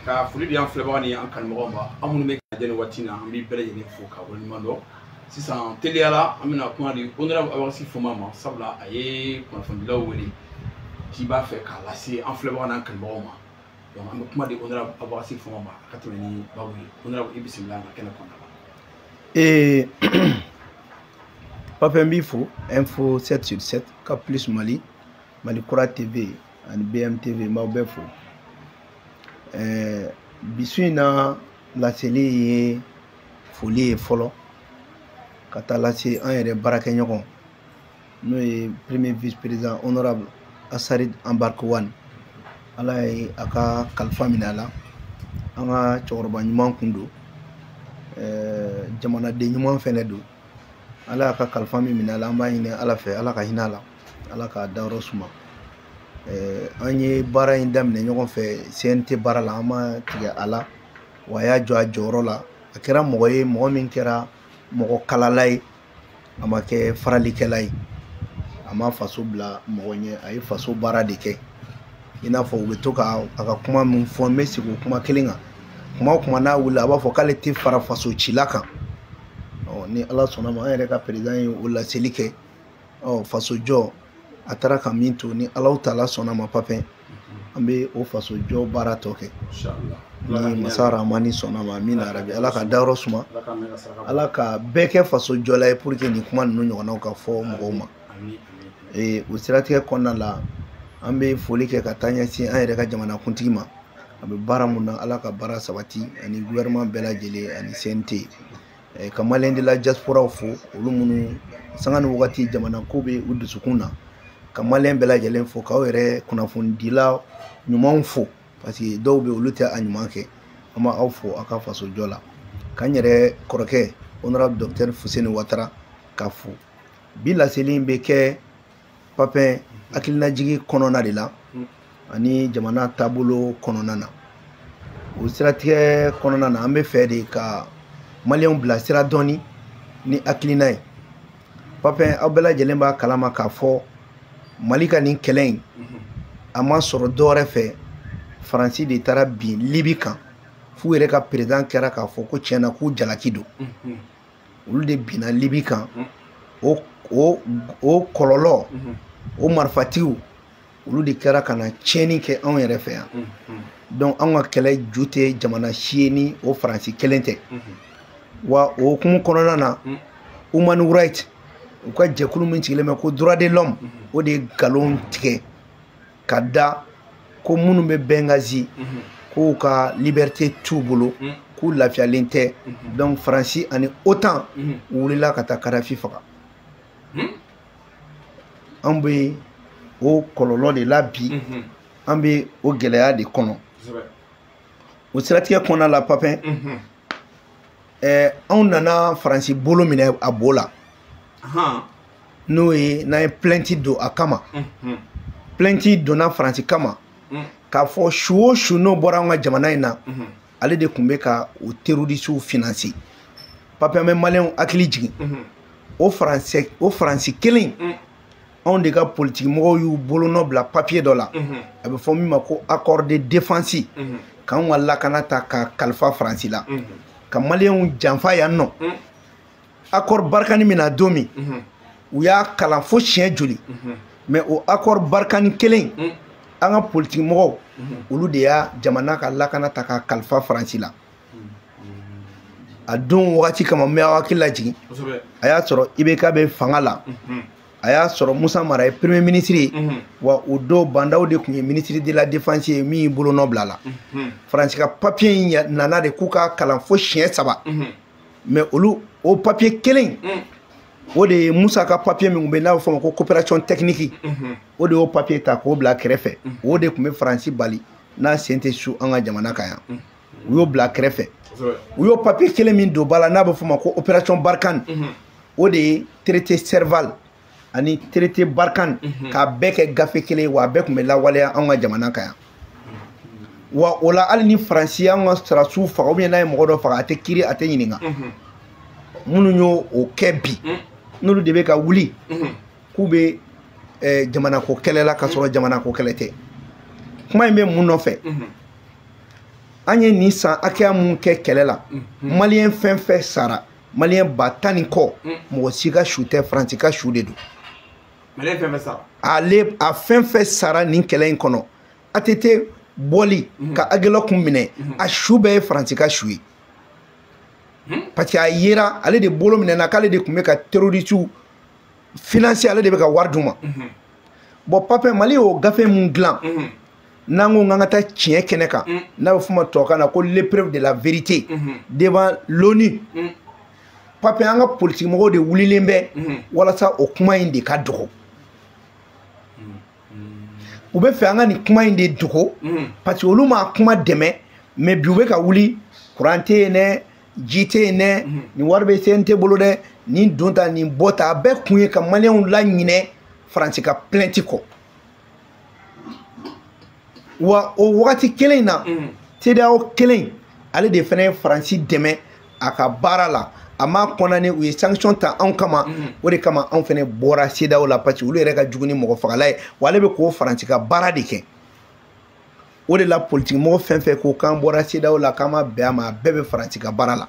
ka foli di an filɛbaga ni an kanubagaw ma an minnu bɛ ka jɛni waati na an bɛ bɛɛ lajɛlen fo ka waleɲuman dɔn sisan teliyala an bɛna kuma di honorable Abasi Foma ma sabula a ye kunnafonidilaw wele k'i b'a fɛ k'a lase an filɛbaga n'an kanubagaw ma donc an bɛ kuma di honorable Abasi Foma ma a ka tɛmɛ ni babu ye honorable i bisimila an ka kɛnɛ kɔnɔna la. Papa Mbifo, Info 7/7, Cap Plus Mali, Malikura TV, and BMTV, Maubefo. Bisuina la série folie et follow. Katalasi un et Barakenyon. Nous premier vice-président honorable Assarid Ambarkouane. Alaï Aka Kalfa Minala. Anga Chorba Nyman Kundo. Jamana de Nyman Fenedo. Ala ka kalfa mi minala amba ine ala fe ala ka hinala ala ka dawro suma anye bara indamne ñogon fe CNT bara la ama tiga ala waya jo ajoro la akira mogoy mo min kera mogo kalalay ama ke farali kelay ama faso bla mogonye ay faso bara de ke ina fo be to ka aka kuma mun fo mesi ko kuma kelinga kuma na wula aba fo kaleti fara faso chilaka ni ala sɔnna ma an yɛrɛ ka président ye o laseli kɛ faso jɔ a taara ka min to ni ala taala sɔnna ma papin an bɛ o faso jɔ baara tɔ kɛ ni masa ramani sɔnna ma min arabi ala ka dayɔrɔ suma ala ka bɛɛ kɛ faso jɔla ye pour que nin kuma ninnu ɲɔgɔnnaw ka fɔ mɔgɔw ma o siratigɛ kɔnɔna la an bɛ foli kɛ ka taa ɲɛsin an yɛrɛ ka jamanakuntigi ma a bɛ baara mun na ala ka baara sabati ani gouvernement bɛɛ lajɛlen ani CNT ka malien de la diaspora fo olu minnu sanga ni wagati jamana ko be u dusukun na ka malien bɛɛ lajɛlen fo k'aw yɛrɛ kunnafonidila ɲumanw fo parce que dɔw bɛ olu tɛ a ɲuman kɛ an ma aw fo aw ka faso jɔ la k'an yɛrɛ kɔrɔkɛ honorable docteur Fuseni Watara ka fo bi laseli bɛ kɛ papin hakilinajigi kɔnɔna de la ani jamana taabolo kɔnɔna na o siratigɛ kɔnɔna na an bɛ fɛ de ka Maliens bila sira dɔɔni ni hakilina ye papin aw bɛɛ lajɛlen b'a kalama k'a fɔ Mali ka nin kɛlɛ in a ma sɔrɔ dɔwɛrɛ fɛ Faransi de taara bin Libi kan f'u yɛrɛ ka président kɛra k'a fɔ ko tiɲɛna k'u jalaki don olu de binna Libi kan o kɔlɔlɔ o marifatigiw olu de kɛra ka na tiɲɛni kɛ anw yɛrɛ fɛ yan donc anw ka kɛlɛ ju tɛ jamana si ye ni o Faransi kelen tɛ wa o hukumu kɔnɔna na human right u ka jɛkulu min sigilen bɛ ko droit de l'homme o de ye nkalon tigɛ ka da ko minnu bɛ Benghazi k'u ka liberté t'u bolo k'u lafiyalen tɛ donc Faransi ani OTAN wulila ka taa Kadafi faga an bɛ o kɔlɔlɔ de la bi an bɛ o gɛlɛya de kɔnɔ o siratigɛ kɔnɔna la papin anw nana Faransi bolo minɛ a bo la n'o ye n'an ye plainte don a kama plainte donna Faransi kama k'a fɔ su o su n'o bɔra an ka jamana in na ale de tun bɛ ka o terrorisiw financer papin an bɛ maliyɛnw hakili jigin o Faransi kelen anw de ka politique mɔgɔw y'u bolonɔ bila papier dɔ la a bɛ fɔ min ma ko accord de défense k'anw ka lakana ta ka kalifa Faransi la ka maliyɛnw janfa yan nɔ accord barikani min na don min u y'a kalan fo siɲɛ joli mais o accord barikani kelen an ka politique mɔgɔw olu de y'a jamana ka lakana ta ka kalifa Faransi la a don wagati kama n bɛ aw hakili lajigin a y'a sɔrɔ IBK bɛ fanga la a y'a sɔrɔ Musa Mara ye premier ministre ye wa o don Bandaw de tun ye ministre de la défense ye min y'i bolonɔ bila la Faransi ka papier in nana de k'u ka kalan fo siɲɛ 3 mais olu o papier kelen o de ye Musa ka papier min bɛ n'a bɛ fɔ ma ko coopération technique o de y'o papier ta k'o bila kɛrɛfɛ o de tun bɛ Faransi bali n'a sen tɛ su an ka jamana kan yan u y'o bila kɛrɛfɛ u y'o papier kelen min don ba la n'a bɛ fɔ ma ko opération Barkhane o de ye traité Serval ani traité Barkhane k'a bɛɛ kɛ gafe kelen wa a bɛɛ tun bɛ lawaleya an ka jamana kan yan wa o la hali ni Faransi y'an ka sarasiw faga ou bien n'a ye mɔgɔ dɔ faga a tɛ kiiri a tɛ ɲininka minnu y'o kɛ bi n'olu de bɛ ka wuli k'u bɛ jamanako kɛlɛ la ka sɔrɔ jamanako kɛlɛ tɛ kuma in bɛ mun nɔfɛ an ye nin san hakɛya mun kɛ kɛlɛ la maliyɛn fɛn fɛn sara maliyɛn ba 10 ni kɔ mɔgɔ si ka su tɛ Faransi ka su de don maliyɛn fɛn fɛn sara a fɛn fɛn sara nin kɛlɛ in kɔnɔ ATT bɔli ka Aguelɔ kun minɛ a su bɛɛ ye Faransi ka su ye parce que a yera ale de bolo minɛna k'ale de kun bɛ ka terroristes financer ale de bɛ ka wari d'u ma bon Papin Mali y'o gafe mun dilan n'an ko k'an ka taa tiɲɛ kɛnɛ kan n'a bɛ f'o ma tubabukan na ko l'épreuve de la vérité devant l'ONU Papin an ka politique mɔgɔw de wulilen bɛ walasa o kuma in de ka dogo u bɛ fɛ an ka nin kuma in de dogo parce que olu ma kuma dɛmɛ mais bi u bɛ ka wuli courant tɛ yen dɛ ji tɛ yen dɛ nin wari bɛ CNT bolo dɛ nin don ta nin bɔ ta a bɛɛ kun ye ka maliyɛnw laɲinɛ Faransi ka plainte kɔ wa o wagati kelen in na CEDEAO kelen ale de fana ye Faransi dɛmɛ a ka baara la a ma condamné u ye sanction ta anw kama o de kama anw fana bɔra CEDEAO la parce que olu yɛrɛ ka jugu ni mɔgɔ fagala ye wa ale bɛ k'o Faransi ka baara de kɛ o de la politique mɔgɔ fɛn fɛn ko k'an bɔra CEDEAO la k'an ma bɛn a ma a bɛɛ bɛ Faransi ka baara la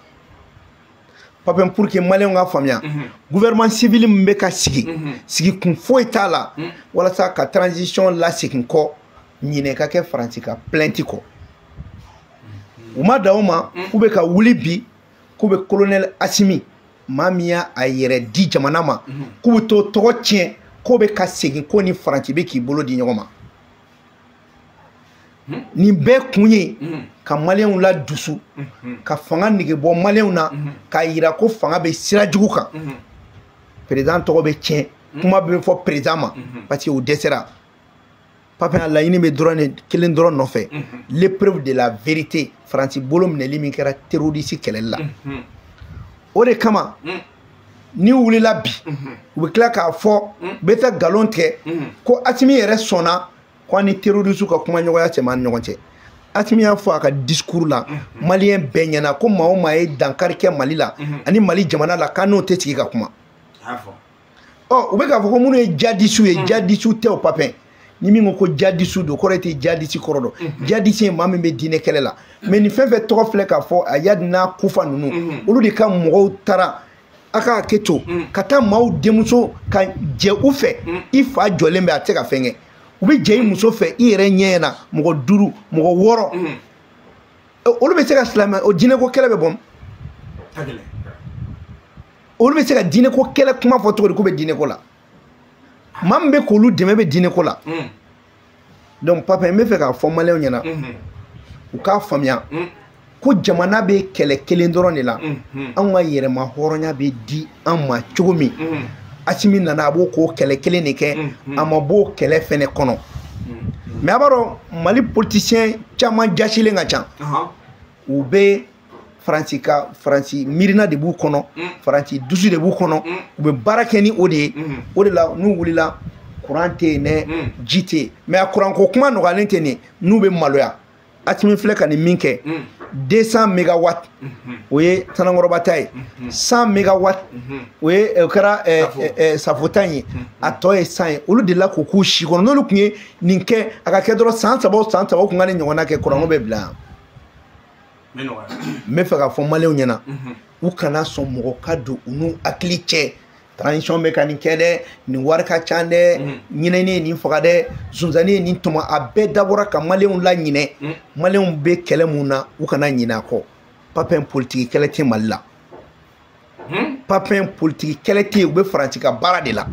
Papin pour que maliyɛnw ka faamuya gouvernement civil min bɛ ka sigi kun foyi t'a la walasa ka transition lasegin kɔ ɲinɛ ka kɛ Faransi ka plainte kɔ u ma dan o ma k'u bɛ ka wuli bi k'u bɛ colonel Assimi maa min y'a yɛrɛ di jamana ma k'u bɛ t'o tɔgɔ tiɲɛ k'o bɛ ka segin ko ni Faransi bɛ k'i bolo di ɲɔgɔn ma nin bɛɛ kun ye ka maliyɛnw la dusu ka fanga nege bɔ maliyɛnw na k'a yira ko fanga bɛ sira jugu kan président tɔgɔ bɛ tiɲɛ kuma bɛ fɔ président ma parce que o dɛsɛra Papin a laɲini bɛ dɔrɔn kelen dɔrɔn nɔfɛ l'épreuve de la vérité Faransi bolo minɛli min kɛra terroriste kɛlɛli la o de kama ni wulila bi u bɛ tila k'a fɔ bɛ taa nkalon tigɛ ko Assimi yɛrɛ sɔnna ko ni terroriste ka kuma ɲɔgɔnya cɛman ni ɲɔgɔn cɛ Assimi y'a fɔ a ka discours la maliyɛn bɛɛ ɲɛna ko maa o maa ye dankari kɛ Mali la ani Mali jamana la k'an n'o tɛ sigi ka kuma u bɛ k'a fɔ ko minnu ye jihadistes ye jihadistes tɛ o Papin ni min ko jihadistes don kɔrɔ tɛ jihadiste kɔrɔ dɔn jihadiste ye maa min bɛ diinɛ kɛlɛ la mais nin fɛn fɛn tɔgɔ filɛ k'a fɔ a yadi n'a kufa ninnu olu de ka mɔgɔw taara a ka hakɛ to ka taa maaw denmuso ka jɛ u fɛ i fa jɔlen bɛ a tɛ ka fɛn kɛ u bɛ jɛ i muso fɛ i yɛrɛ ɲɛ na mɔgɔ 5 mɔgɔ 6 olu bɛ se ka silamɛ o diinɛko kɛlɛ bɛ bɔ olu bɛ se ka diinɛko kɛlɛ kuma fɔ cogo di k'u bɛ diinɛko la maa min bɛ k'olu dɛmɛ bɛ diinɛko la donc Papin n bɛ fɛ k'a fɔ maliyɛnw ɲɛna u k'a faamuya ko jamana bɛ kɛlɛ kelen dɔrɔn de la anw ka yɛrɛma hɔrɔnya bɛ di an ma cogo min Assimi nana a b'o k'o kɛlɛ kelen de kɛ a ma b'o kɛlɛ fɛnɛ kɔnɔ mais a b'a dɔn Mali politicien caman jasilen ka ca u bɛ Faransi miirina de b'u kɔnɔ Faransi dusu de b'u kɔnɔ u bɛ baara kɛ ni o de ye o de la n'u wulila courant tɛ yen dɛ ji tɛ yen mais a courant ko kuma nɔgɔyalen tɛ nin n'u bɛ maloya Assimi filɛ ka nin min kɛ 200 mégawatts o ye Tanankɔrɔba ta ye 100 mégawatts o ye o kɛra Safota ye a tɔ ye 100 ye olu de la k'u k'u si kɔnɔ n'olu tun ye nin kɛ a ka kɛ dɔrɔn san 3 o san 3 o kun ka nin ɲɔgɔnna kɛ courant ko bɛ bila yan n bɛ fɛ k'a fɔ maliyɛnw ɲɛna u kana sɔn mɔgɔ ka don u n'u hakili cɛ transition bɛ ka nin kɛ dɛ nin wari ka ca dɛ ɲinɛni ye nin faga dɛ sunsanni ye nin tɔmɔ a bɛɛ dabɔra ka maliyɛnw la ɲinɛ maliyɛnw bɛ kɛlɛ mun na u kana ɲinɛ a kɔ Papin politique kɛlɛ tɛ Mali la Papin politique kɛlɛ tɛ u bɛ Faransi ka baara de la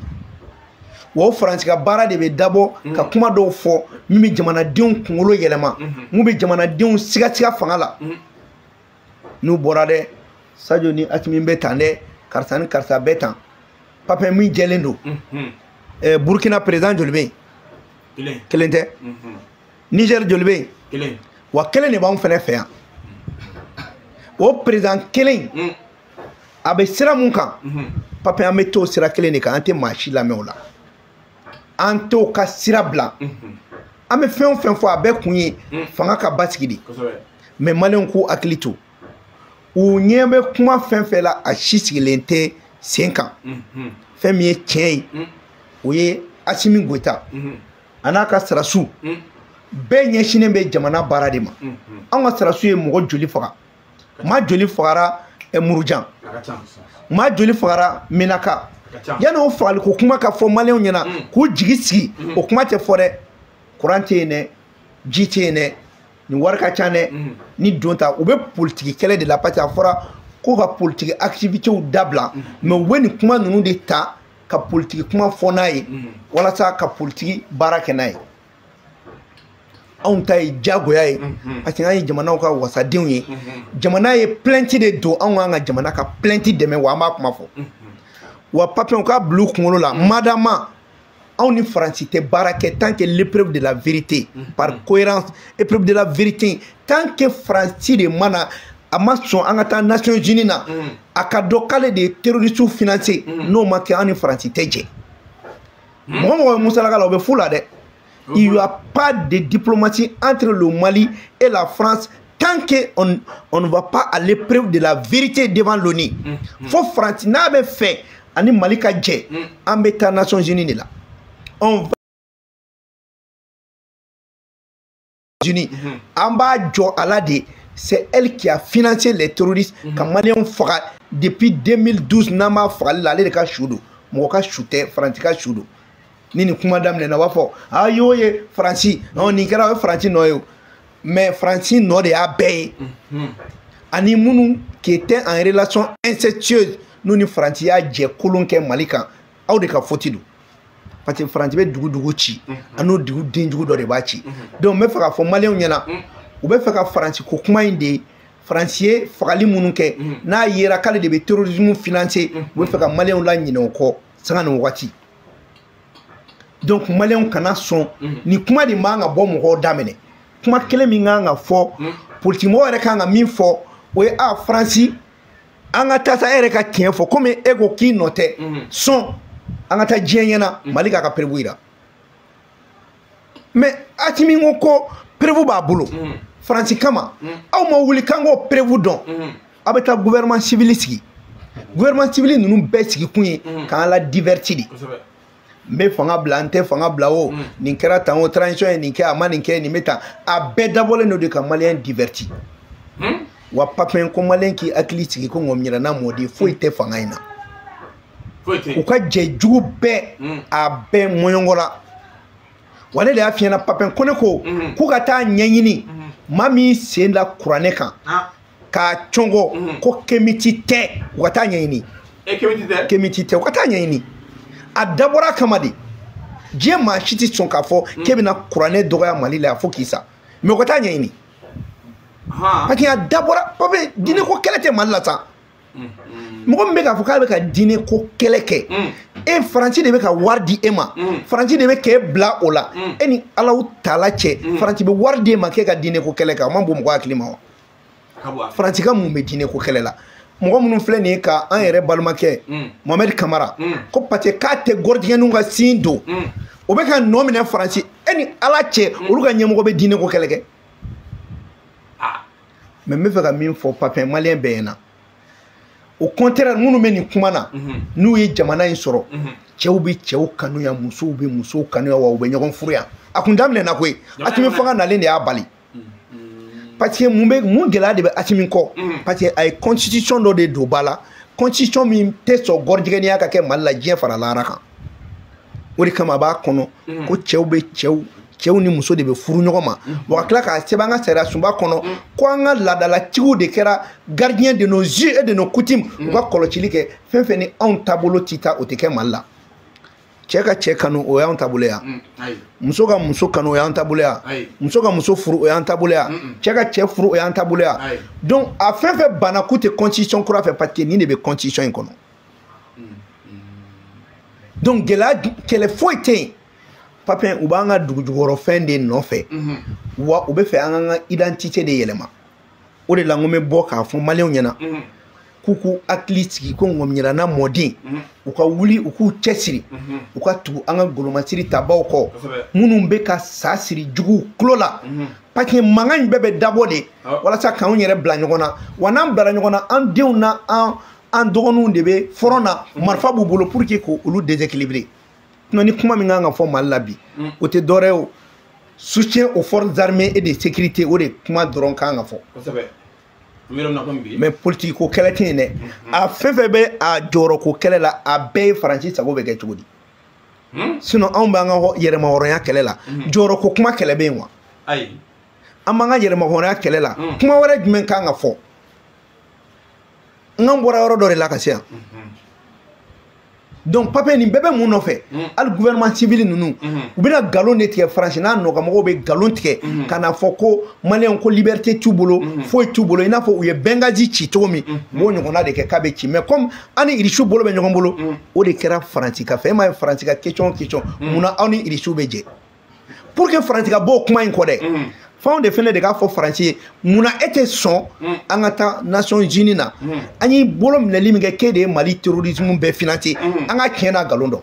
wa o Faransi ka baara de bɛ dabɔ ka kuma dɔw fɔ min bɛ jamanadenw kunkolo yɛlɛma mun bɛ jamanadenw sigasiga fanga la n'u bɔra dɛ Sadio ni Assimi bɛ tan dɛ karisa ni karisa bɛ tan Papin min jɛlen don Burkina président joli bɛ yen kelen tɛ Niger joli bɛ yen wa kelen de b'anw fɛnɛ fɛ yan o président kelen a bɛ sira mun kan Papin an bɛ t'o sira kelen de kan an tɛ maa si lamɛn o la an t'o ka sira bila an bɛ fɛn o fɛn fɔ a bɛɛ kun ye fanga ka basigi de mais maliyɛnw k'u hakili to u ɲɛ bɛ kuma fɛn fɛn la a si sigilen tɛ sen kan fɛn min ye tiɲɛ ye o ye Assimi Goïta a n'a ka sarasu bɛɛ ɲɛsinnen bɛ jamana baara de ma anw ka sarasu ye mɔgɔ joli faga maa joli fagara Murujan maa joli fagara Menaka yanni o fagali ko kuma ka fɔ maliyɛnw ɲɛna k'u jigi sigi o kuma tɛ fɔ dɛ courant tɛ yen dɛ ji tɛ yen dɛ ni wari ka ca dɛ ni don ta u bɛ politiki kɛlɛ de la parce que a fɔra ko ka politiki activitéw dabila mais u bɛ nin kuma ninnu de ta ka politiki kuma fɔ n'a ye walasa ka politiki baara kɛ n'a ye anw ta ye jagoya ye parce que an ye jamanaw ka wasadenw ye jamana ye plainte de don anw kan ka jamana ka plainte dɛmɛ wa an b'a kuma fɔ wa papier ka bulu kunkolo la madama anw ni Faransi tɛ baara kɛ tant que l'épreuve de la vérité par cohérence épreuve de la vérité tant que Faransi de mana a ma sɔn an ka taa Nations Unies na a ka dɔn k'ale de ye terroristes financé n'o ma kɛ an ni Faransi tɛ jɛ mɔgɔ mɔgɔ ye musalaka la o bɛ fu la dɛ il n'y a pas de diplomatie entre le Mali et la France tant qu'on ne va pas à l'épreuve de la vérité devant l'ONU. Faut France n'a pas fait ani Mali ka jɛ an bɛ taa Nations Unies de la. On va Unis an b'a jɔ a la de c'est elle qui a financé les terroristes ka Maliens faga depuis 2012 n'an b'a fagali la ale de ka su don mɔgɔ ka su tɛ Faransi ka su don. Ni kuma daminɛ na b'a fɔ a y'o ye Faransi nin kɛra o ye Faransi nɔ ye mais Faransi nɔ de y'a bɛɛ ye ani minnu qui étaient en relation incestueuse n'u ni Faransi y'a jɛ kolon kɛ Mali kan aw de ka faute don parce que Faransi bɛ dugu ci an'o dugu den jugu dɔ de b'a ci donc n bɛ fɛ ka fɔ maliyɛnw ɲɛna u bɛ fɛ ka Faransi ko kuma in de Faransi ye fagali minnu kɛ n'a yera k'ale de bɛ terrorisme financer u bɛ fɛ ka maliyɛnw la ɲinɛ o kɔ sanga nin wagati. Donc maliyɛnw kana sɔn ni kuma de man ka bɔ mɔgɔw da minɛ kuma kelen min kan ka fɔ politikimɔgɔ yɛrɛ kan ka min fɔ o ye a Faransi an ka taa sa e yɛrɛ ka tiɲɛ fɔ komi e ko k'i nɔ tɛ sɔn an ka taa diɲɛ ɲɛna Mali k'a ka prévu yira mais Asimi ko prévu b'a bolo Faransi kama aw ma wuli k'an k'o prévu dɔn aw bɛ taa gouvernement civil sigi gouvernement civil ninnu bɛɛ sigi kun ye k'an la divertir de. N bɛ fanga bila n tɛ fanga bila o nin kɛra tan o transition ye nin kɛ a ma nin kɛ nin bɛ tan a bɛɛ dabɔlen don de ka maliyɛn diverti wa papier ko maliyɛn k'i hakili sigi ko ŋɔmiyɛrɛ n'a mɔden foyi tɛ fanga in na u ka jɛ jugu bɛɛ a bɛɛ mɔɲɔngɔra wa ne de y'a f'i ɲɛna papier ko ne ko k'u ka taa ɲɛɲini maa min sen da kuranɛ kan k'a cɔngɔ ko kemiti tɛ u ka taa ɲɛɲini kemiti tɛ u ka taa ɲɛɲini. A dabɔra kama de diɲɛ maa si tɛ sɔn k'a fɔ k'e bɛna kuranɛ dɔgɔya Mali la fo k'i sa mais o ka taa ɲɛɲini parce que a dabɔra papier diinɛ ko kɛlɛ tɛ Mali la sa mɔgɔ min bɛ k'a fɔ k'ale bɛ ka diinɛ ko kɛlɛ kɛ e Faransi de bɛ ka wari di e ma Faransi de bɛ k'e bila o la e ni Alahu Taala cɛ Faransi bɛ wari d'e ma k'e ka diinɛ ko kɛlɛ kɛ o man bon mɔgɔ hakili ma wa Faransi ka mun bɛ diinɛ ko kɛlɛ la. Mɔgɔ minnu filɛ nin ye ka an yɛrɛ balimakɛ Mohamed Kamara ko parce que k'a tɛ gɔrɔdigɛninw ka sin don o bɛ ka nɔ minɛ Faransi e ni Ala cɛ olu ka ɲɛmɔgɔ bɛ diinɛ ko kɛlɛ kɛ mais n bɛ fɛ ka min fɔ papier maliyɛn bɛɛ ɲɛna au contraire minnu bɛ nin kuma na n'u ye jamana in sɔrɔ cɛw bɛ cɛw kanu yan musow bɛ musow kanu yan wa u bɛ ɲɔgɔn furu yan a kun daminɛna koyi Asimi fanga nalen de y'a bali. Parce que mun gɛlɛya de bɛ Asimi kɔ parce que a ye constitution dɔ de don ba la constitution min tɛ sɔn gɔrɔdigɛniya ka kɛ Mali la diɲɛ fara lahara kan o de kama a b'a kɔnɔ ko cɛw bɛ cɛw ni muso de bɛ furu ɲɔgɔn ma wa ka tila k'a sɛbɛn an ka sariya sunba kɔnɔ ko an ka laadalatigiw de kɛra gardien de nos us et de nos coutumes u ka kɔlɔsili kɛ fɛn fɛn ni anw taabolo tɛ taa o tɛ kɛ Mali la. Cɛ ka cɛ kanu o y'anw taabolo yan muso ka muso kanu o y'anw taabolo yan muso ka muso furu o y'anw taabolo yan cɛ ka cɛ furu o y'anw taabolo yan donc a fɛn fɛn banna k'u tɛ constitution kura fɛ parce que nin de bɛ constitution in kɔnɔ donc gɛlɛya kɛlɛ foyi tɛ yen papier u b'an ka dugujukɔrɔfɛn de nɔfɛ wa u bɛ fɛ an ka identité de yɛlɛma o de la n ko n bɛ bɔ k'a fɔ maliyɛnw ɲɛna k'u k'u hakili sigi ko ŋɔmiyɛrɛnna mɔden u ka wuli u k'u cɛsiri u ka tugu an ka golomasiri tabaw kɔ minnu bɛ ka sa siri juguw tulo la parce que mankan in bɛɛ bɛ dabɔ de walasa k'anw yɛrɛ bila ɲɔgɔn na wa n'an bilara ɲɔgɔn na an denw na an dɔgɔninw de bɛ front na marifa b'u bolo pour que k'olu déséquilibrer ni kuma min kan ka fɔ Mali la bi o tɛ dɔwɛrɛ ye o soutien aux forces armées et de sécurité o de kuma dɔrɔn kan ka fɔ mais politique ko kɛlɛ tɛ yen dɛ a fɛn fɛn bɛ a jɔyɔrɔ ko kɛlɛ la a bɛɛ ye Faransi sago bɛ kɛ cogo di sinon anw b'an ka yɛrɛmahɔrɔnya kɛlɛ la jɔyɔrɔ ko kuma kɛlɛ bɛ yen wa an b'an ka yɛrɛmahɔrɔnya kɛlɛ la kuma wɛrɛ jumɛn kan ka fɔ n bɔra yɔrɔ dɔ de la ka se yan donc papier nin bɛɛ bɛ mun nɔfɛ hali gouvernement civil ninnu u bɛna galon de tigɛ Faransi n'a nɔgɔmɔgɔw bɛ galon tigɛ ka na fɔ ko maliyɛnw ko liberté t'u bolo foyi t'u bolo i n'a fɔ u ye Benghazi ci cogo min u b'o ɲɔgɔnna de kɛ k'a bɛ ci mais comme an ni irisiw bolo bɛ ɲɔgɔn bolo o de kɛra Faransi ka fɛ e m'a ye Faransi ka question munna aw ni irisiw bɛ jɛ pour que Faransi ka bɔ o kuma in kɔ dɛ fɛnw de fɛnɛ de k'a fɔ Faransi ye munna e tɛ sɔn an ka taa Nations Unies na an y'i bolo minɛli min kɛ k'e de ye Mali terrorisme bɛɛ financer an ka tiɲɛ n'a galon dɔn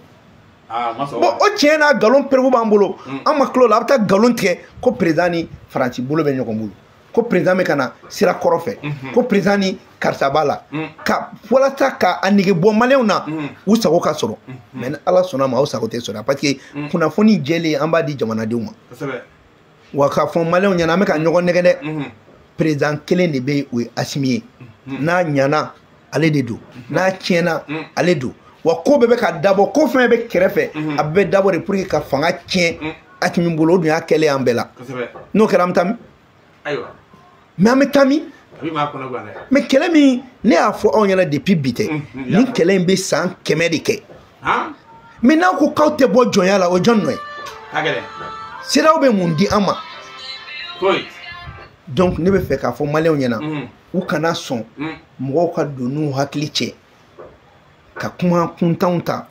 bon o tiɲɛ n'a galon perewu b'an bolo an ma kilo la a bɛ taa galon tigɛ ko président ni Faransi bolo bɛ ɲɔgɔn bolo ko président bɛ ka na sira kɔrɔ fɛ ko président ni karisa b'a la ka walasa ka a nege bɔ maliyɛnw na u sago ka sɔrɔ mais ni Ala sɔnna ma aw sago tɛ sɔrɔ parce que kunnafoni jɛlen an b'a di jamanadenw ma wa k'a fɔ maliyɛnw ɲɛna an bɛ ka ɲɔgɔn nɛgɛ dɛ président kelen de bɛ yen o ye Asimi ye n'a ɲana ale de don n'a tiɲɛna ale don wa ko bɛɛ bɛ ka dabɔ ko fɛn bɛ kɛrɛfɛ a bɛɛ bɛ dabɔ de pour que ka fanga tiɲɛ Asimi bolo o dun y'a kɛlen an bɛɛ la n'o kɛra an bɛ taa min mais an bɛ taa min mais kɛlɛ min ne y'a fɔ anw ɲɛna depuis bi tɛ nin kɛlɛ in bɛ san 100 de kɛ mais n'aw ko k'aw tɛ bɔ jɔnya la o jɔn nɔ ye siraw bɛ mun di an ma donc ne bɛ fɛ k'a fɔ maliyɛnw ɲɛna u kana sɔn mɔgɔw ka don n'u hakili cɛ ka kuma kuntanw ta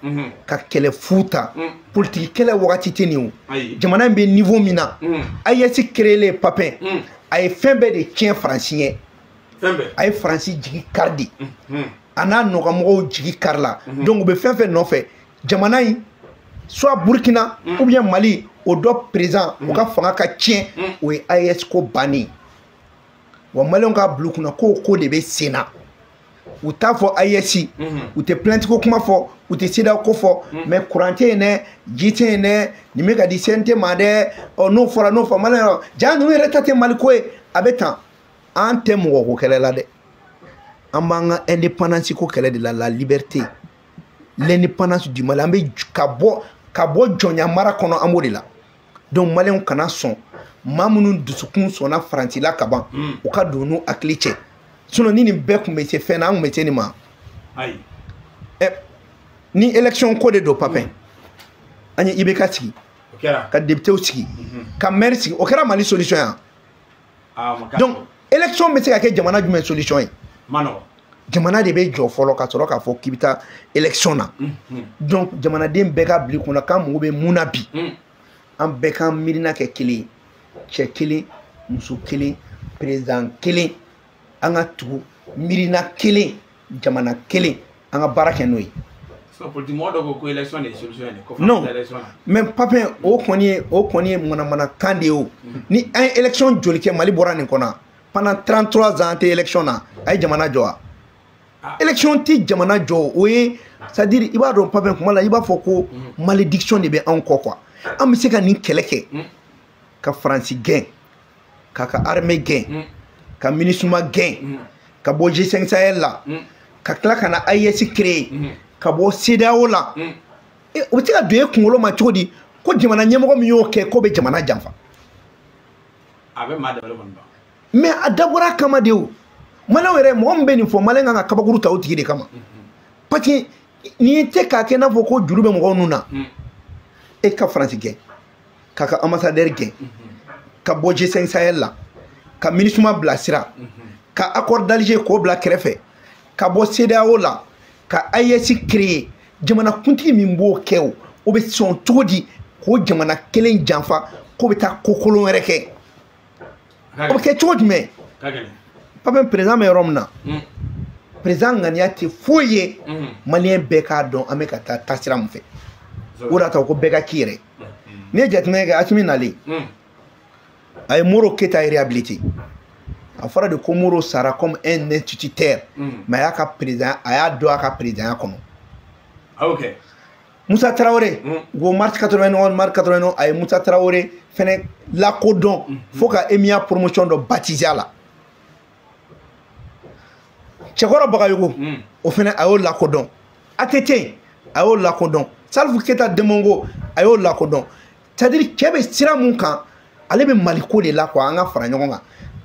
ka kɛlɛ fu ta politique kɛlɛ wagati tɛ nin o jamana in bɛ niveau min na AES créé Papin a ye fɛn bɛɛ de tiɲɛ Faransi ye a ye Faransi jigi kari de a n'a nɔgɔmɔgɔw jigi kari la donc u bɛ fɛn fɛn nɔfɛ jamana in soit Burkina ou bien Mali o dɔ président o ka fanga ka tiɲɛ o ye AES ko bannen wa maliyɛnw ka bila u kunna k'o ko de bɛ sen na u t'a fɔ AES u tɛ plainte ko kuma fɔ u tɛ CEDEAO ko fɔ mais courant tɛ yen dɛ ji tɛ yen dɛ nin bɛ ka di CNT ma dɛ n'o fɔra maliyɛnw jaa ninnu yɛrɛ ta tɛ Mali ko ye a bɛ tan an tɛ mɔgɔ ko kɛlɛ la dɛ an b'an ka indépendance ko kɛlɛ de la la liberté l'indépendance du Mali an bɛ ka bɔ jɔnya mara kɔnɔ an b'o de la donc maliyɛnw kana sɔn maa minnu dusukun sɔnna Faransi la ka ban u ka don n'u hakili cɛ sinon ni nin bɛɛ tun bɛ se fɛn na an tun bɛ se nin ma ni élection ko de don Papin an ye IBK sigi ka députéw sigi ka maire sigi o kɛra Mali solution yan donc élection bɛ se ka kɛ jamana jumɛn solution ye jamana de bɛ jɔ fɔlɔ ka sɔrɔ k'a fɔ k'i bɛ taa élection na donc jamanaden bɛɛ ka bila i kunna k'an mago bɛ mun na bi an bɛɛ k'an miirina kɛ kelen ye cɛ kelen muso kelen président kelen an ka tugu miirina kelen jamana kelen an ka baara kɛ n'o ye non mais Papin o kɔni ye manamanakan de ye o ni an ye élection joli kɛ Mali bɔra nin kɔnɔ pendant 33 ans an tɛ élection na a ye jamana jɔ wa élection tɛ jamana jɔ o ye c'est à dire i b'a dɔn Papin kuma la i b'a fɔ ko malédiction de bɛ anw kɔ quoi an bɛ se ka nin kɛlɛ kɛ ka Faransi gɛn k'a ka armée gɛn ka MINUSMA gɛn ka bɔ G5 Sahel la ka tila ka na AES créer ka bɔ CEDEAO la o bɛ se ka don e kunkolo ma cogo di ko jamana ɲɛmɔgɔ min y'o kɛ k'o bɛ jamana janfa mais a dabɔra a kama de o maliyɛnw yɛrɛ mɔgɔ min bɛ nin fɔ maliyɛn kan ka kabakuru ta o tigi de kama parce que nin tɛ k'a kɛ i n'a fɔ ko juru bɛ mɔgɔw nun na e ka Faransi gɛn k'a ka ambassadeur gɛn ka bɔ G5 Sahel la ka MINUSMA bila sira ka accord d'Alger k'o bila kɛrɛfɛ ka bɔ CEDEAO la ka AES créer jamana kuntigi min b'o kɛ o bɛ sɔn cogo di k'o jamana kelen janfa k'o bɛ taa ko kolon wɛrɛ kɛ o bɛ kɛ cogo jumɛn Papin président bɛ yɔrɔ min na président ŋaniya tɛ foyi ye maliyɛn bɛɛ k'a dɔn an bɛ ka taa taasira min fɛ o de y'a to ko bɛɛ ka k'i yɛrɛ n'i ye jateminɛ kɛ Asimi nalen a ye Moro Keita réhabilité a fɔra de ko Moro sara comme un instituteur mais a y'a ka président a y'a dɔn a ka présidenya kɔnɔ Moussa Traoré go mars 89 ay Moussa Traoré fene la kodon faut ka emia promotion do baptisé la Chekoro Bakayoko o fene ayo la kodon atete ayo la kodon Salif Keita Demongo ayo la kodon c'est-à-dire kebe sira mun kan ale be maliko de la quoi anga fara ɲɔgɔn kan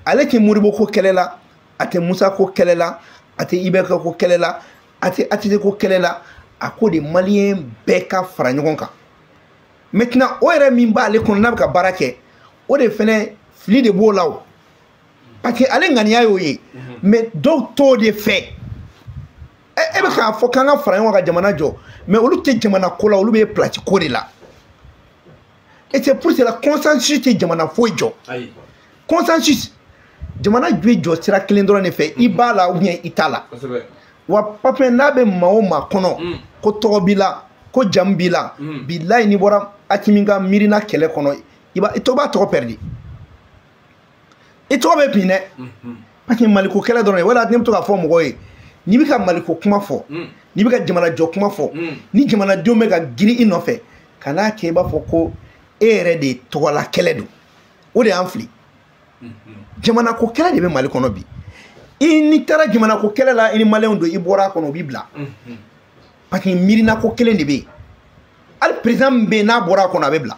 ale tɛ Moribo ko kɛlɛ la a tɛ Musa ko kɛlɛ la a tɛ Ibeka ko kɛlɛ la a tɛ Atete ko kɛlɛ la a ko de malien bɛɛ ka fara ɲɔgɔn kan maintenant o yɛrɛ min b'ale kɔnɔ n'a bɛ ka baara kɛ o de fɛnɛ fili de b'o la o parce que ale ŋaniya y'o ye mais dɔw t'o de fɛ e bɛ k'a fɔ k'an ka fara ɲɔgɔn kan ka jamana jɔ mais olu tɛ jamana ko la olu bɛ place ko de la et c'est pour cela consensus tɛ jamana foyi jɔ consensus jamana ju jɔ sira kelen dɔrɔn de fɛ i b'a la ou bien i t'a la wa papier n'a bɛ maa o maa kɔnɔ ko tɔgɔ b'i la ko jamu b'i la bilayi n'i bɔra Hakimi ka miirina kɛlɛ kɔnɔ i b'a tɔgɔ perdre i tɔgɔ bɛ bin dɛ parce que maliko kɛlɛ dɔrɔn wala ne bɛ to k'a fɔ mɔgɔw ye n'i bɛ ka maliko kuma fɔ n'i bɛ ka jamana jɔ kuma fɔ ni jamanadenw bɛ ka girin i nɔfɛ ka n'a kɛ i b'a fɔ ko e yɛrɛ de tɔgɔla kɛlɛ don o de y'an fili jamana ko kɛlɛ de bɛ Mali kɔnɔ bi n'i taara jamana ko kɛlɛ la i ni maliyɛnw don i bɔra a kɔnɔ o b'i bila parce que miirina ko kelen de bɛ yen hali président min bɛ yen n'a bɔra a kɔnɔ a bɛ bila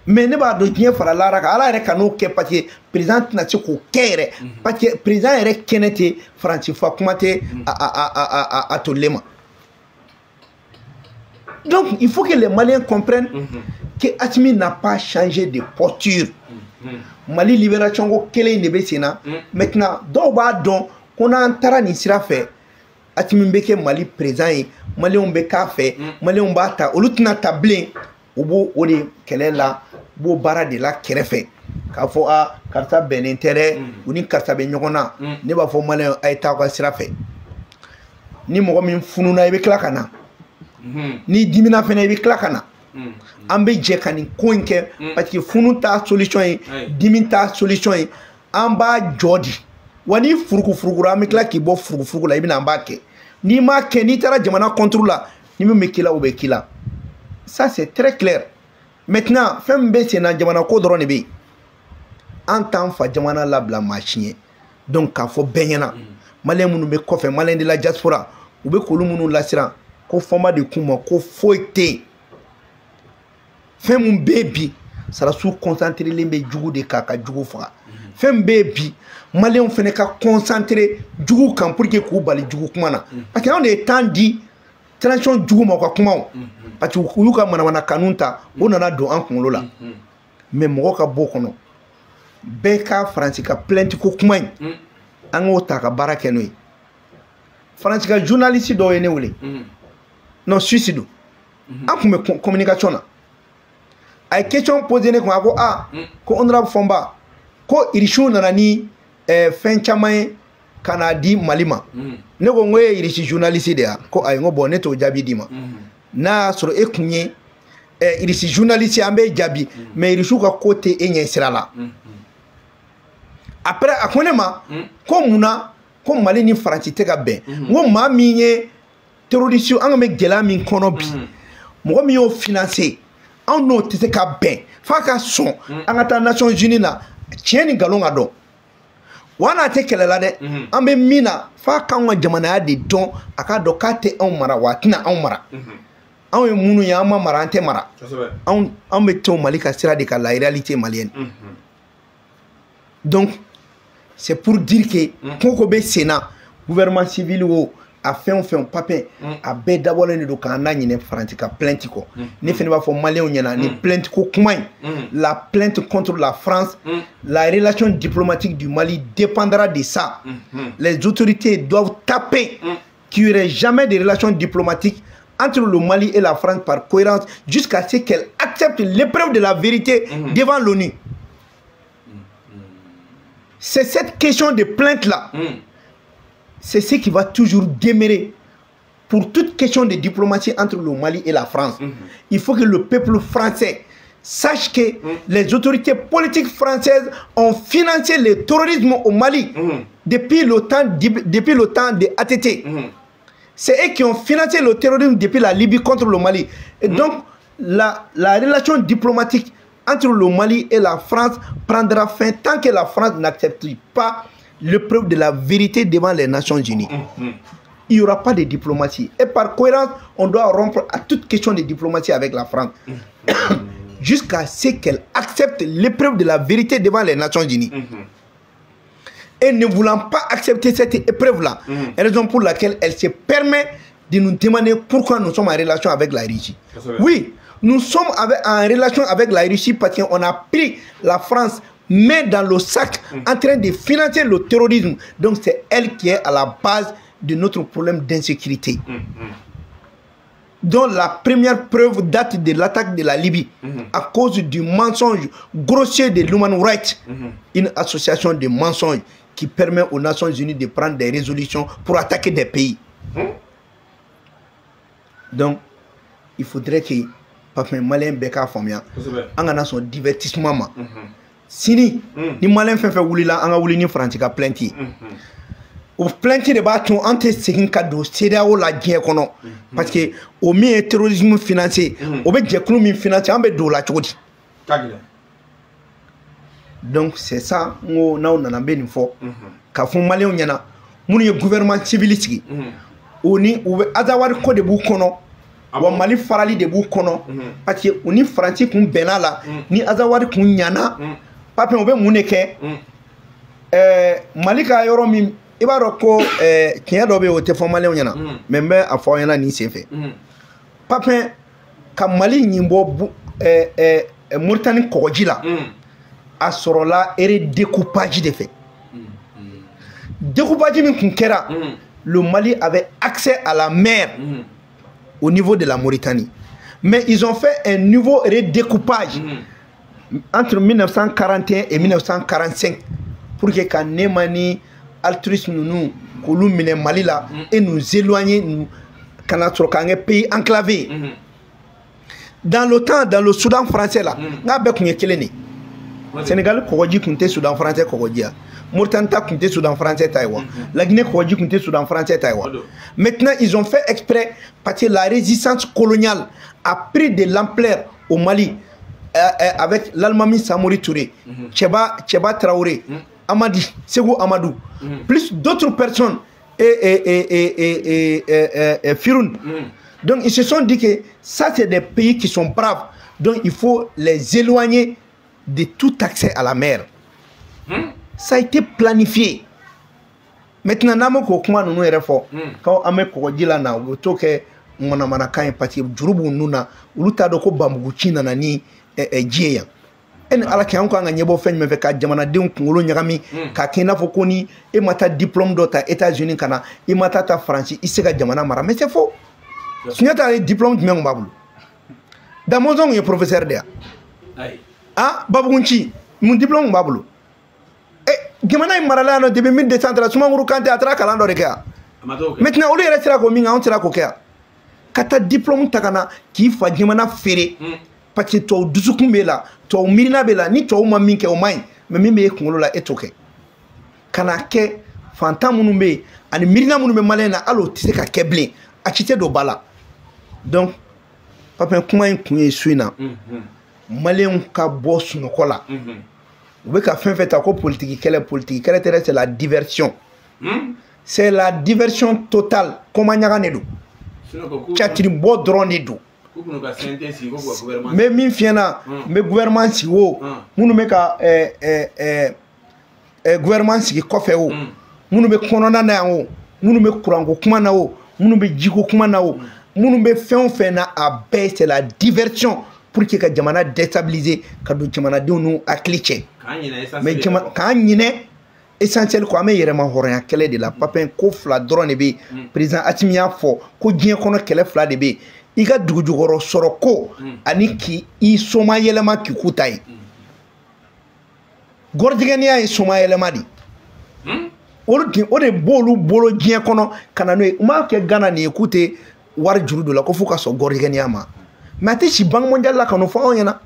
mais ne b'a dɔn diɲɛ fara lara kan ala yɛrɛ ka n'o kɛ parce que président tɛna se k'o kɛ yɛrɛ parce que président yɛrɛ kɛnɛ tɛ faransifa kuma tɛ a tolilen ma donc il faut que les Maliens comprennent que Hakimi n'a pas changé de posture Mali libération ko kelen de bɛ sen na maintenant dɔw b'a dɔn ko n'an taara nin sira fɛ Hakimi bɛ kɛ Mali président ye Malienw bɛ k'a fɛ Malienw b'a ta olu tɛna ta bilen u b'o o de kɛlɛ la u b'o baara de la kɛrɛfɛ k'a fɔ karisa bɛnnen tɛ dɛ u ni karisa bɛ ɲɔgɔn na ne b'a fɔ Malienw a ye taa aw ka sira fɛ ni mɔgɔ min fununa i bɛ tila ka na ni dimina fɛnɛ i bɛ tila ka na an bɛ jɛ ka nin ko in kɛ parce que funu t'a solution ye dimi t'a solution ye an b'a jɔ di wa ni furukufurukura an bɛ tila k'i bɔ furukufuruku la i bɛna an b'a kɛ n'i m'a kɛ n'i taara jamana contre la ni min bɛ k'i la o bɛ k'i la ça c'est très clair maintenant fɛn min bɛ sen na jamana ko dɔrɔn de bɛ yen an t'an fa jamana labila maa si ye donc k'a fɔ bɛɛ ɲɛna maliyɛn minnu bɛ kɔfɛ maliyɛn de la diaspora u bɛ k'olu minnu lasiran ko fɔnba de k'u ma ko foyi tɛ yen fɛn min bɛ yen bi sarasiw concentrelen bɛ jugu de kan ka jugu faga fɛn min bɛ yen bi maliyɛnw fana ka concentré jugu kan pour que k'u bali jugu kuma na parce que anw de ye temps di transition jugu ma u ka kumaw parce que u y'u ka manamana kanu ta o nana don an kunkolo la mais mɔgɔ ka bɔ o kɔnɔ bɛɛ ka faransi ka plainte ko kuma in an k'o ta ka baara kɛ n'o ye faransi ka journaliste dɔw ye ne wele non suisse don an tun bɛ communication na a ye question posé ne kun a ko ko honorable Fɔnba ko irisiw nana ni fɛn caman ye ka n'a di Mali ma ne ko n ko e ye irisi journaliste de ya ko ayi n ko bon ne t'o jaabi d'i ma n'a y'a sɔrɔ e kun ye irisi journaliste an b'e jaabi mais irisiw ka ko tɛ e ɲɛ sira la après a ko ne ma ko munna ko Mali ni Faransi tɛ ka bɛn n ko maa min ye terroriste an ka bɛ gɛlɛya min kɔnɔ bi mɔgɔ min y'o financer anw n'o tɛ se ka bɛn f'a ka sɔn an ka taa Nations Unies la tiɲɛ ni nkalon ka dɔn wa n'a tɛ kɛlɛ la dɛ an bɛ min na f'a k'anw ka jamanaya de dɔn a k'a dɔn k'a tɛ anw mara wa a tɛna anw mara anw ye minnu ye an ma mara an tɛ mara anw bɛ to Mali ka sira de kan la réalité malienne donc c'est pour dire que ko ko bɛ sen na gouvernement civil o a fɛn o fɛn papier a bɛɛ dabɔlen de don k'an na ɲinɛ Faransi ka plainte kɔ ne fana b'a fɔ maliyɛnw ɲɛna ni plainte ko kuma in la plainte contre la France la relation diplomatique du Mali dépendra de ça les autorités doivent taper qu'il n'y aurait jamais de relations diplomatiques entre le Mali et la France par cohérence jusqu'à ce qu'elle accepte l'épreuve de la vérité devant l'ONU. C'est cette question de plainte-là. C'est ce qui va toujours demeurer pour toute question de diplomatie entre le Mali et la France. Il faut que le peuple français sache que les autorités politiques françaises ont financé le terrorisme au Mali depuis le temps de ATT. C'est eux qui ont financé le terrorisme depuis la Libye contre le Mali. Et donc, la relation diplomatique entre le Mali et la France prendra fin tant que la France n'accepte pas l'épreuve de la vérité devant les Nations Unies. Il n'y aura pas de diplomatie. Et par cohérence, on doit rompre à toute question de diplomatie avec la France. Jusqu'à ce qu'elle accepte l'épreuve de la vérité devant les Nations Unies. Et ne voulant pas accepter cette épreuve-là, raison pour laquelle elle se permet de nous demander pourquoi nous sommes en relation avec la Russie. Oui, nous sommes en relation avec la Russie parce qu'on a pris la France main dans le sac en train de financer le terrorisme. Donc c'est elle qui est à la base de notre problème d'insécurité. Donc la première preuve date de l'attaque de la Libye à cause du mensonge grossier de l'Human Rights, une association de mensonges qui permet aux Nations Unies de prendre des résolutions pour attaquer des pays. Donc, il faudrait que Papa Malin Beka Famia ait son divertissement. Sini, ni Malin fait Wulila, Anga Wulini Frantica plenty. Ou plenty de bâtons entre ces cadeaux, c'est là où la guerre qu'on a. Parce que au mieux terrorisme financier, au mieux économie financière, on peut de la chose. Donc c'est ça, nous avons besoin de faire. Quand on Malien, on a un gouvernement civiliste. On est azawari ko de bukono, ou Mali farali de bukono, parce que on est français qu'on benala, ni azawari qu'on yana, papa on veut moneke. Malika yoromi, ibaroko kiya dobe o te formalé on yana, même à fois yana ni c'est fait. Papa quand Mali nimbo Mauritanie Kogila. A sorola ere découpage de fait. Découpage min kunkera, le Mali avait accès à la mer au niveau de la Mauritanie. Mais ils ont fait un nouveau redécoupage entre 1941 et 1945 pour que quand Nemani altruisme nous mine Mali là et nous éloigner nous quand un pays enclavé. Dans le temps, dans le Soudan français là, n'a pas keleni. Sénégal Kogoji Kunte Soudan français Kogodia. Mauritania Kunte Soudan français Taïwan. La Guinée Kogoji Kunte Soudan français Taïwan. Maintenant, ils ont fait exprès parce que la résistance coloniale a pris de l'ampleur au Mali avec l'Almami Samori Touré, Tcheba Traoré, Amadi, Segou Amadou, plus d'autres personnes et Firoun. Donc ils se sont dit que ça c'est des pays qui sont braves. Donc il faut les éloigner de tout accès à la mer. Ça a été planifié. Maintenant, nous avons quand on dit là, nous avons fait un parti jurubu nuna uluta doko bambuguchi na nani djieya en ala ki anko nga nyebo feñ me fe ka jamana de ngolo nyagami ka kina fokoni e mata diplôme d'ota États-Unis kana e mata ta France isega jamana mara mais c'est faux. Sunyata diplôme de mengo babulu da mozong ye professeur de ah babugunchi mon diplôme babulu jamana marala no de 1200 suma nguru kante atra kalando de ka maintenant oli restera ko minga on tira ko ka kata diplôme takana ki fa jamana fere parce que to dusukun be la to mirina be la ni to ma minke o mai me mimbe kungolo la etoke kana ke fanta munu be ani mirina munu be malena alo tise ka keble a chite do bala donc papa kuma en kunye suina malien ka boss no kola we ka fin fait ko politique kele c'est la diversion c'est la diversion totale comment nyagane do chatiri bo drone do mais min fiena mais gouvernement si wo munu me ka gouvernement si ko fe wo munu be konona na wo munu be kurango kuma na wo munu be jiko kuma na wo munu be fen na a c'est la diversion pour que ka jamana déstabiliser ka do jamana de nous a cliché mais jamana kan nyine essentiel ko ame yere ma horonya kele de la papin ko fla drone be président Atimia fo ko dien kono kele fla de be iga dugujugoro soroko ani ki I soma yelema ki kutai gordigania I soma yelema di ode bolo dien kono kana no ma ke gana ni ekute war jurudo la ko fuka so gordigania ma mate ci bank mondial la kanu fo yana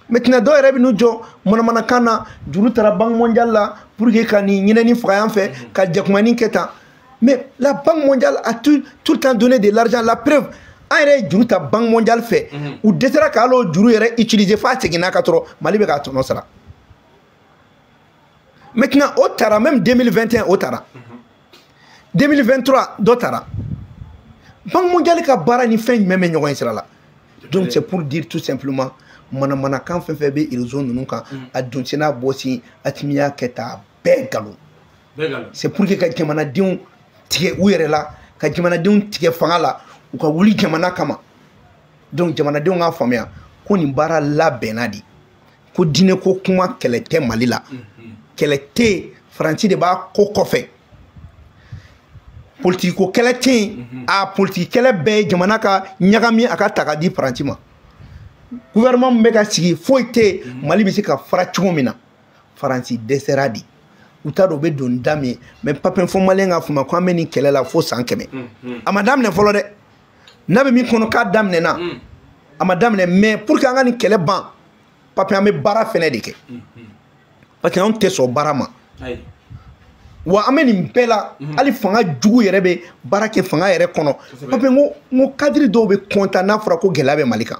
maintenant do rebi nu jo mona kana juru tara bank mondial la pour que kani nyine ni fa yan fe ka jakmani keta Mais la Banque mondiale a tout le temps donné de l'argent. La preuve, en yɛrɛ juru ta Banque mondiale fait ou dɛsɛra k'alo juru yɛrɛ utiliser f'a seginna ka sɔrɔ Mali bɛ k'a tɔnɔ sara. Maintenant, au tara, même 2021, au tara. 2023, dɔ tara. Banque mondiale ka baara ni fɛn jumɛn bɛ ɲɔgɔn ye sira la. Donc c'est pour dire tout simplement, mana kan fɛn fɛn bɛ réseau ninnu kan a donsena bɔsi a timiya kɛ ta bɛɛ galon. C'est pour que ka jamanadenw tigɛ u yɛrɛ la, ka jamanadenw tigɛ fanga la, u ka wuli jamana kama. Donc jamanadenw k'a faamuya ko nin baara labɛnna de, ko diinɛ ko kuma kɛlɛ tɛ Mali la, kɛlɛ tɛ Faransi de b'a ko kɔfɛ. Politique ko kɛlɛ tɛ yen, a politique kɛlɛ bɛɛ ye jamana ka ɲagami a ka ta ka di Faransi ma. Gouvernement min bɛ ka sigi foyi tɛ yen, Mali bɛ se ka fara cogo min na, Faransi dɛsɛra de. U t'a dɔn u bɛ don da min ye, mais Papin fɔ Maliyɛn k'a faamuya ko an bɛ nin kɛlɛ la fo san 100. A ma daminɛ fɔlɔ dɛ, n'a bɛ min kɔnɔ k'a daminɛna, a ma daminɛ, mais pour que an ka nin kɛlɛ ban, Papin an bɛ baara fɛnɛ de kɛ, parce que anw tɛ sɔn baara ma. Wa an bɛ nin bɛɛ la, hali fanga jugu yɛrɛ bɛ baara kɛ fanga yɛrɛ kɔnɔ. Papin n ko cadre dɔw bɛ content n'a fɔra ko gɛlɛya bɛ Mali kan.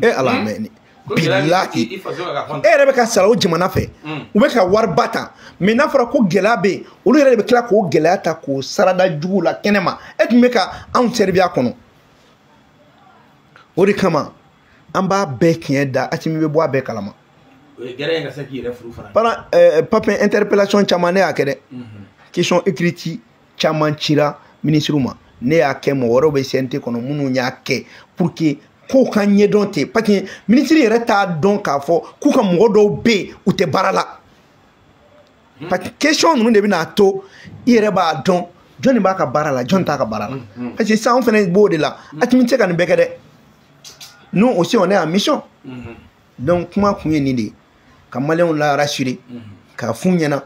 Ala mɛ bilahi e yɛrɛ bɛ ka sara o jamana fɛ, u bɛ ka wari ba ta, mais n'a fɔra ko gɛlɛya bɛ yen, olu yɛrɛ de bɛ tila k'o gɛlɛya ta k'o sarada jugu la kɛnɛma, e tun bɛ ka anw servir a kɔnɔ. O de kama an b'a bɛɛ tiɲɛ da, Asimi bɛ bɔ a bɛɛ kalama. Papin interpellation caman ne y'a kɛ dɛ, question écrite caman cira ministre ma, ne y'a kɛ, mɔgɔ wɛrɛw bɛ CNT kɔnɔ minnu y'a kɛ pour que ko ka ɲɛdɔn tɛ, parce que ministre yɛrɛ t'a dɔn k'a fɔ k'u ka mɔgɔ dɔw bɛ yen u tɛ baara la. Parce que question ninnu de bɛna to i yɛrɛ b'a dɔn jɔn de b'a ka baara la, jɔn t'a ka baara la. Parce que sisan anw fana b'o de la, Asimi tɛ se ka nin bɛɛ kɛ dɛ. Nous aussi on est en mission. Donc kuma kun ye nin de ye, ka maliyɛnw la rassurer, k'a f'u ɲɛna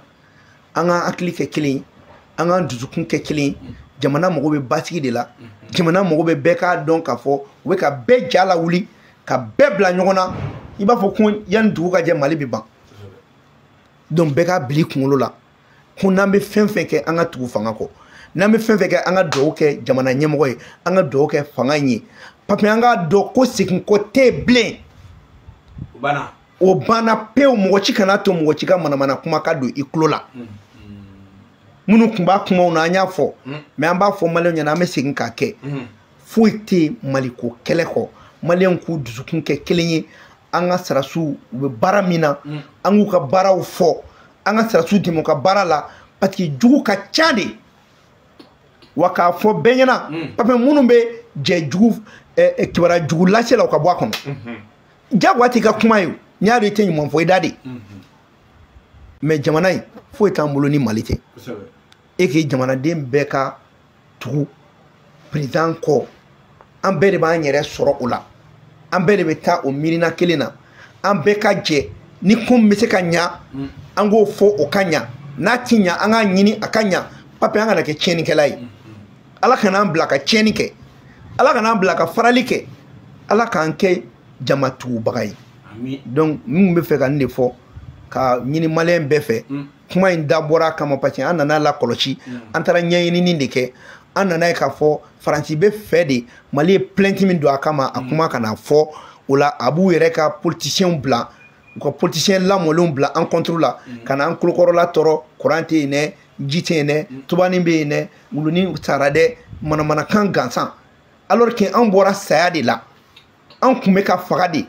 an ka hakili kɛ kelen ye, an ka dusukun kɛ kelen ye, jamana mago bɛ basigi de la, jamana mago bɛ bɛɛ k'a dɔn k'a fɔ u bɛ ka bɛɛ ja lawuli, ka bɛɛ bila ɲɔgɔn na, i b'a fɔ ko yanni dugu ka jɛ Mali bɛ ban. Donc bɛɛ k'a bila i kunkolo la ko n'an bɛ fɛn fɛn kɛ an ka tugu fanga kɔ, n'an bɛ fɛn fɛn kɛ an ka dugawu kɛ jamana ɲɛmɔgɔ ye, an ka dugawu kɛ fanga in ye, Papin an k'a dɔn ko segin ko tɛ yen bilen. O banna pewu, mɔgɔ ci kana to mɔgɔ ci ka manamana kuma ka don i tulo la. Minnu tun b'a kumaw na an y'a fɔ, mais an b'a fɔ Maliyɛnw ɲɛna an bɛ segin k'a kɛ. Foyi tɛ Maliko kɛlɛ kɔ, Maliyɛnw k'u dusukun kɛ kelen ye, an ka sarasiw u bɛ baara min na, an k'u ka baaraw fɔ, an ka sarasiw dɛmɛ u ka baara la, parce que jugu ka ca de. Wa k'a fɔ bɛɛ ɲɛna, Papin minnu bɛ jɛ jugu kibaruya jugu lase la u ka bɔ a kɔnɔ. Jagoya t'i ka kuma ye, n'i y'a dɔn i tɛ ɲuman fɔ i da de. Mais jamana in foyi t'an bolo ni Mali tɛ. E k'i jamanaden bɛɛ ka tugu président kɔ, an bɛɛ de b'an yɛrɛ sɔrɔ o la, an bɛɛ de bɛ taa o miirina kelen na, an bɛɛ ka jɛ ni ko min bɛ se ka ɲa an k'o fɔ o ka ɲa, n'a ti ɲa an k'a ɲini a ka ɲa. Papin an kana kɛ tiɲɛnikɛla ye, Ala kana an bila ka tiɲɛni kɛ, Ala kana an bila ka farali kɛ, Ala k'an kɛ jama tugubaga ye. Donc mun bɛ fɛ ka nin de fɔ ka ɲini Maliyɛn bɛɛ fɛ, kuma in dabɔra kama parce que an nana la kɔlɔsi, an taara ɲɛɲinini de kɛ, an nana ye k'a fɔ Faransi bɛ fɛ de Mali ye plainte min don a kama a kuma kana fɔ, o la a b'u yɛrɛ ka politiciens bila, u ka politiciens lamɔlenw bila an contre la, ka na an kulokɔrɔla tɔrɔ, courant tɛ yen dɛ, ji tɛ yen dɛ, tubani bɛ yen dɛ, wuluni sara dɛ, manamanakan gansan, alors que an bɔra saya de la, an kun bɛ ka faga de,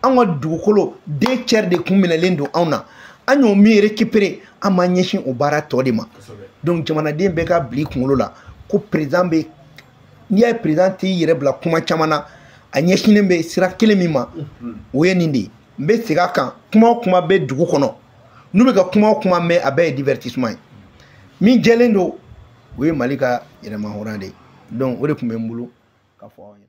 an ka dugukolo 2 tiers de kun minɛlen don anw na, an y'o min récupérer an ma ɲɛsin o baara tɔ de ma. Donc jamanaden bɛɛ ka bila i kunkolo la ko président bɛ, n'i y'a ye président t'i yɛrɛ bila kuma caman na, a ɲɛsinnen bɛ sira kelen min ma, o ye nin de ye. N bɛ segin a kan, kuma o kuma bɛ dugu kɔnɔ, n'u bɛ ka kuma o kuma mɛn a bɛɛ ye divertissement ye. Min jɛlen don o ye Mali ka yɛrɛma hɔrɔnya de ye. Donc o de tun bɛ n bolo ka fɔ aw ɲɛna.